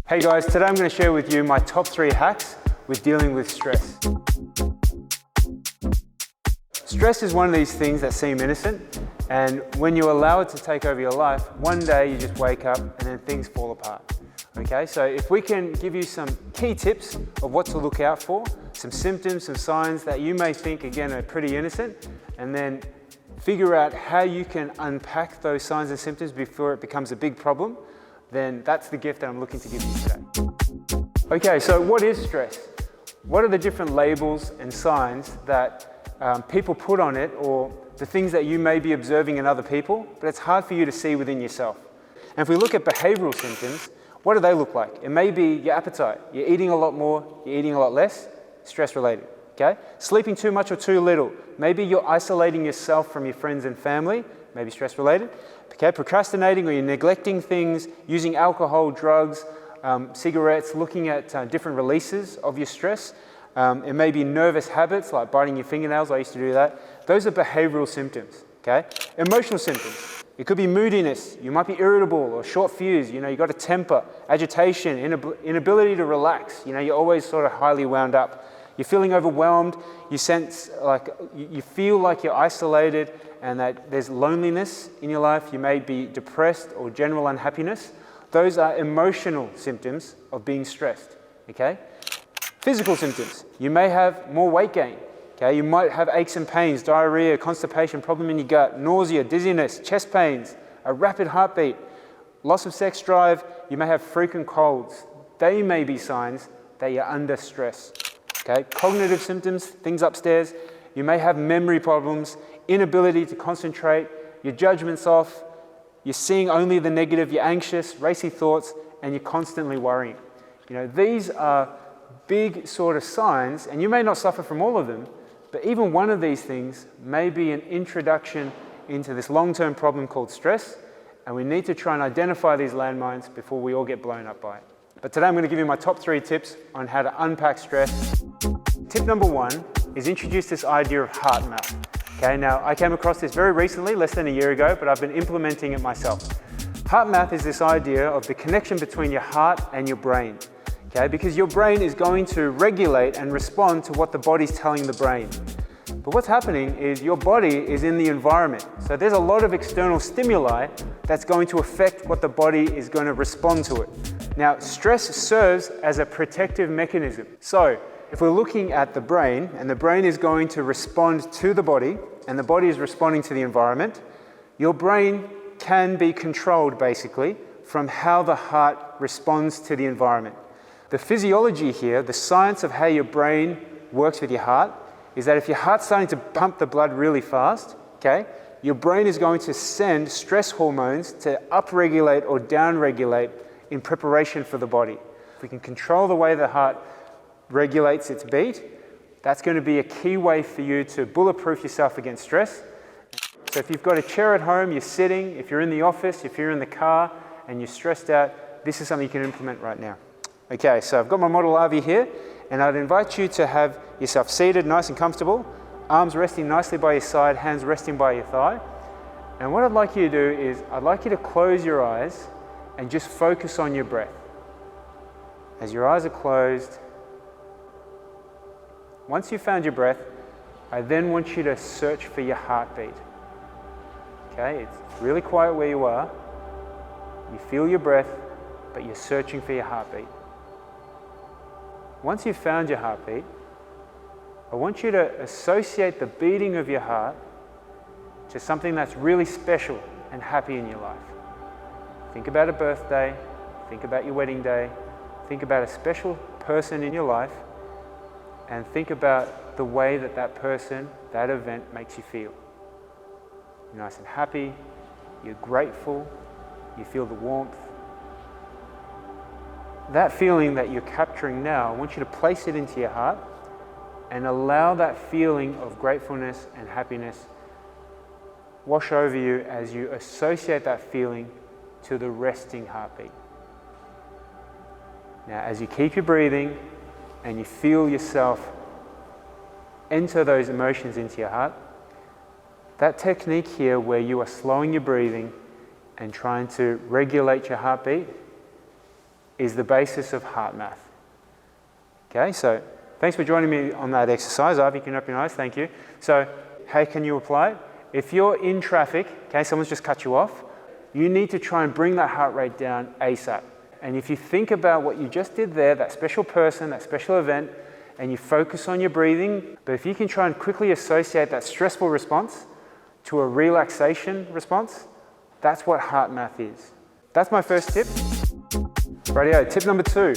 Hey guys, today I'm going to share with you my top 3 hacks with dealing with stress. Stress is one of these things that seem innocent, and when you allow it to take over your life, one day you just wake up and then things fall apart. Okay, so if we can give you some key tips of what to look out for, some symptoms, some signs that you may think, again, are pretty innocent, and then figure out how you can unpack those signs and symptoms before it becomes a big problem, then that's the gift that I'm looking to give you today. Okay, so what is stress? What are the different labels and signs that people put on it, or the things that you may be observing in other people, but it's hard for you to see within yourself? And if we look at behavioral symptoms, what do they look like? It may be your appetite. You're eating a lot more, you're eating a lot less, stress related, okay? Sleeping too much or too little. Maybe you're isolating yourself from your friends and family, maybe stress related. Okay, procrastinating, or you're neglecting things, using alcohol, drugs, cigarettes, looking at different releases of your stress. It may be nervous habits like biting your fingernails. I used to do that. Those are behavioral symptoms, okay? Emotional symptoms. It could be moodiness. You might be irritable or short fuse. You know, you've got a temper, agitation, inability to relax. You know, you're always sort of highly wound up. You're feeling overwhelmed. You sense like, you feel like you're isolated and that there's loneliness in your life. You may be depressed or general unhappiness. Those are emotional symptoms of being stressed, okay? Physical symptoms. You may have more weight gain. Okay, you might have aches and pains, diarrhea, constipation, problem in your gut, nausea, dizziness, chest pains, a rapid heartbeat, loss of sex drive. You may have frequent colds. They may be signs that you're under stress. Okay, cognitive symptoms, things upstairs. You may have memory problems, inability to concentrate, your judgment's off, you're seeing only the negative, you're anxious, racy thoughts, and you're constantly worrying. You know, these are big sort of signs, and you may not suffer from all of them, but even one of these things may be an introduction into this long-term problem called stress, and we need to try and identify these landmines before we all get blown up by it. But today I'm going to give you my top 3 tips on how to unpack stress. Tip number 1 is introduce this idea of heart math. Okay, now I came across this very recently, less than a year ago, but I've been implementing it myself. Heart math is this idea of the connection between your heart and your brain. Okay, because your brain is going to regulate and respond to what the body's telling the brain. But what's happening is your body is in the environment. So there's a lot of external stimuli that's going to affect what the body is going to respond to it. Now, stress serves as a protective mechanism. So if we're looking at the brain, and the brain is going to respond to the body, and the body is responding to the environment, your brain can be controlled basically from how the heart responds to the environment. The physiology here, the science of how your brain works with your heart, is that if your heart's starting to pump the blood really fast, okay, your brain is going to send stress hormones to upregulate or downregulate in preparation for the body. If we can control the way the heart regulates its beat, that's going to be a key way for you to bulletproof yourself against stress. So if you've got a chair at home, you're sitting, if you're in the office, if you're in the car and you're stressed out, this is something you can implement right now. Okay, so I've got my model RV here, and I'd invite you to have yourself seated nice and comfortable, arms resting nicely by your side, hands resting by your thigh. And what I'd like you to do is, I'd like you to close your eyes and just focus on your breath. As your eyes are closed, once you've found your breath, I then want you to search for your heartbeat. Okay, it's really quiet where you are. You feel your breath, but you're searching for your heartbeat. Once you've found your heartbeat, I want you to associate the beating of your heart to something that's really special and happy in your life. Think about a birthday, think about your wedding day, think about a special person in your life, and think about the way that that person, that event makes you feel. You're nice and happy, you're grateful, you feel the warmth. That feeling that you're capturing now, I want you to place it into your heart and allow that feeling of gratefulness and happiness wash over you as you associate that feeling to the resting heartbeat. Now, as you keep your breathing and you feel yourself enter those emotions into your heart, that technique here where you are slowing your breathing and trying to regulate your heartbeat, is the basis of heart math. Okay, so thanks for joining me on that exercise. Ivy, you can open your eyes, thank you. So how can you apply it? If you're in traffic, okay, someone's just cut you off, you need to try and bring that heart rate down ASAP. And if you think about what you just did there, that special person, that special event, and you focus on your breathing, but if you can try and quickly associate that stressful response to a relaxation response, that's what heart math is. That's my first tip. Rightio, tip number 2.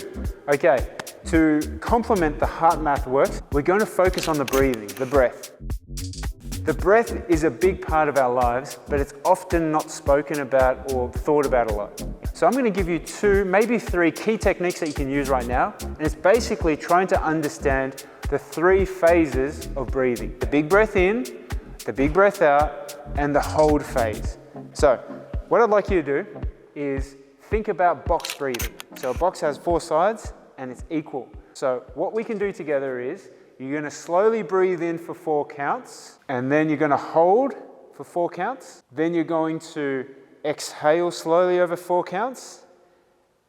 Okay, to complement the heart math works, we're going to focus on the breathing, the breath. The breath is a big part of our lives, but it's often not spoken about or thought about a lot. So I'm going to give you 2, maybe 3 key techniques that you can use right now. And it's basically trying to understand the 3 phases of breathing. The big breath in, the big breath out, and the hold phase. So what I'd like you to do is think about box breathing. So a box has 4 sides and it's equal. So what we can do together is you're going to slowly breathe in for 4 counts, and then you're going to hold for 4 counts. Then you're going to exhale slowly over 4 counts,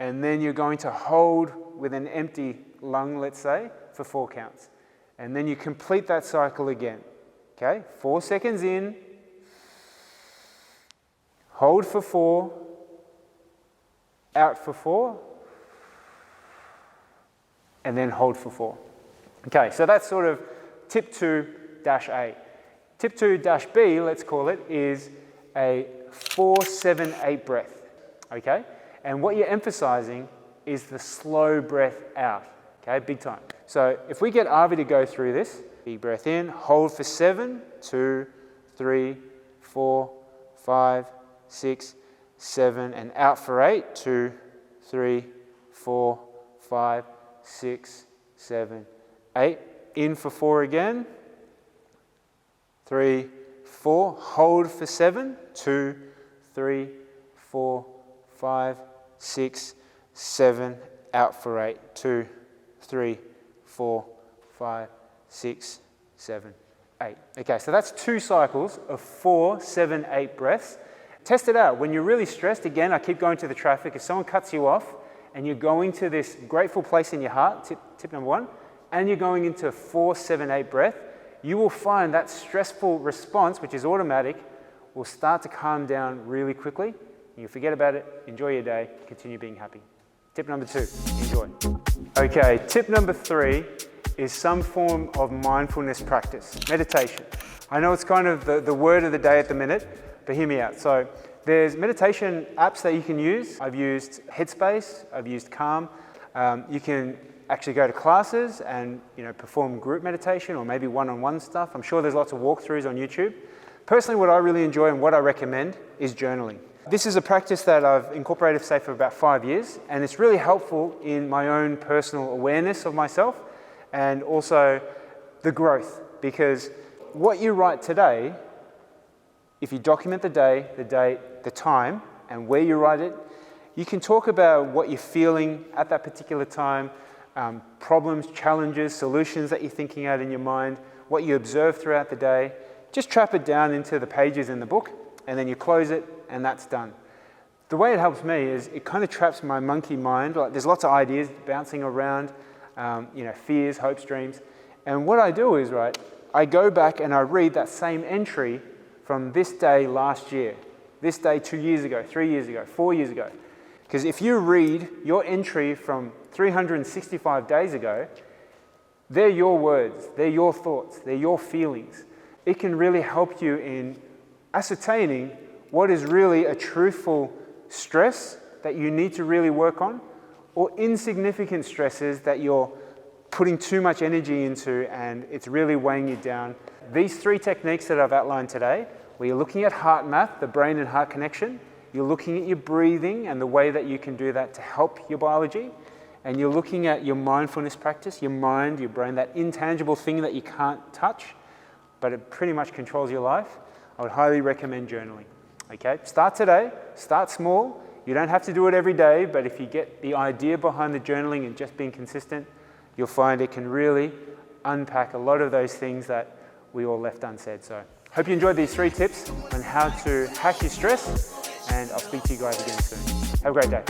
and then you're going to hold with an empty lung, let's say, for 4 counts. And then you complete that cycle again. Okay, 4 seconds in, hold for 4, out for 4, and then hold for 4. Okay, so that's sort of tip 2-A. Tip 2-B, let's call it, is a 4-7-8 breath. Okay, and what you're emphasizing is the slow breath out. Okay, big time. So if we get Avi to go through this, big breath in, hold for 7, 2, 3, 4, 5, 6, 7, and out for 8, 2, 3, 4, 5, 6, 7, 8. In for 4 again, 3, 4, hold for 7, 2, 3, 4, 5, 6, 7, out for 8, 2, 3, 4, 5, 6, 7, 8. Okay, so that's 2 cycles of 4, 7, 8 breaths. Test it out. When you're really stressed, again, I keep going to the traffic. If someone cuts you off and you're going to this grateful place in your heart, tip number 1, and you're going into 4, 7, 8 breath, you will find that stressful response, which is automatic, will start to calm down really quickly. You forget about it, enjoy your day, continue being happy. Tip number 2, enjoy. Okay, tip number 3 is some form of mindfulness practice, meditation. I know it's kind of the word of the day at the minute, but hear me out. So there's meditation apps that you can use. I've used Headspace, I've used Calm. You can actually go to classes and perform group meditation or maybe one-on-one stuff. I'm sure there's lots of walkthroughs on YouTube. Personally, what I really enjoy and what I recommend is journaling. This is a practice that I've incorporated, say, for about 5 years, and it's really helpful in my own personal awareness of myself and also the growth, because what you write today, if you document the day, the date, the time, and where you write it, you can talk about what you're feeling at that particular time, problems, challenges, solutions that you're thinking out in your mind, what you observe throughout the day. Just trap it down into the pages in the book, and then you close it, and that's done. The way it helps me is it kind of traps my monkey mind. Like, there's lots of ideas bouncing around, fears, hopes, dreams. And what I do is, I go back and I read that same entry from this day last year, this day 2 years ago, 3 years ago, 4 years ago. Because if you read your entry from 365 days ago, they're your words, they're your thoughts, they're your feelings. It can really help you in ascertaining what is really a truthful stress that you need to really work on, or insignificant stresses that you're putting too much energy into and it's really weighing you down. These 3 techniques that I've outlined today, where you're looking at heart math, the brain and heart connection, you're looking at your breathing and the way that you can do that to help your biology, and you're looking at your mindfulness practice, your mind, your brain, that intangible thing that you can't touch, but it pretty much controls your life. I would highly recommend journaling. Okay, start today, start small. You don't have to do it every day, but if you get the idea behind the journaling and just being consistent, you'll find it can really unpack a lot of those things that we all left unsaid. So hope you enjoyed these 3 tips on how to hack your stress, and I'll speak to you guys again soon. Have a great day.